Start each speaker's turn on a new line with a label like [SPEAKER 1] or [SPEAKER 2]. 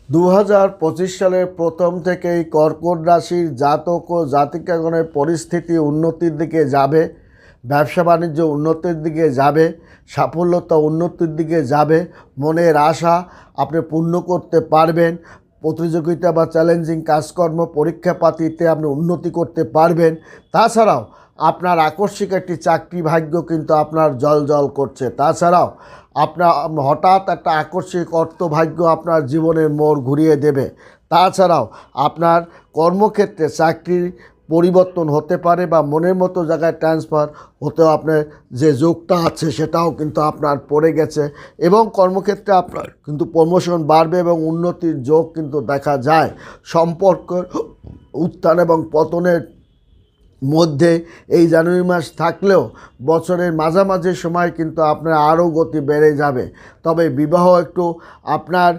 [SPEAKER 1] 2025 সালের প্রথম থেকেই কর্কট রাশির জাতক ও জাতিকাগণের পরিস্থিতি উন্নতির দিকে যাবে, ব্যবসা বাণিজ্য উন্নতির দিকে যাবে, সাফল্যতা উন্নতির দিকে যাবে। মনের আশা আপনি পূর্ণ করতে পারবেন। প্রতিযোগিতা বা চ্যালেঞ্জিং কাজকর্ম পরীক্ষাপাতিতে আপনি উন্নতি করতে পারবেন। তাছাড়াও আপনার আকস্মিক একটি চাকরি ভাগ্য কিন্তু আপনার জল করছে। তাছাড়াও আপনার হঠাৎ একটা আকস্মিক অর্থভাগ্য আপনার জীবনের মোড় ঘুরিয়ে দেবে। তাছাড়াও আপনার কর্মক্ষেত্রে চাকরির পরিবর্তন হতে পারে বা মনের মতো জায়গায় ট্রান্সফার হতেও আপনার যে যোগটা আছে সেটাও কিন্তু আপনার পড়ে গেছে, এবং কর্মক্ষেত্রে আপনার কিন্তু প্রমোশন বাড়বে এবং উন্নতির যোগ কিন্তু দেখা যায়। সম্পর্কের উত্থান এবং পতনের মধ্যে এই জানুয়ারি মাস থাকলেও বছরের মাঝামাঝি সময় কিন্তু আপনার আরও গতি বেড়ে যাবে। তবে বিবাহ একটু আপনার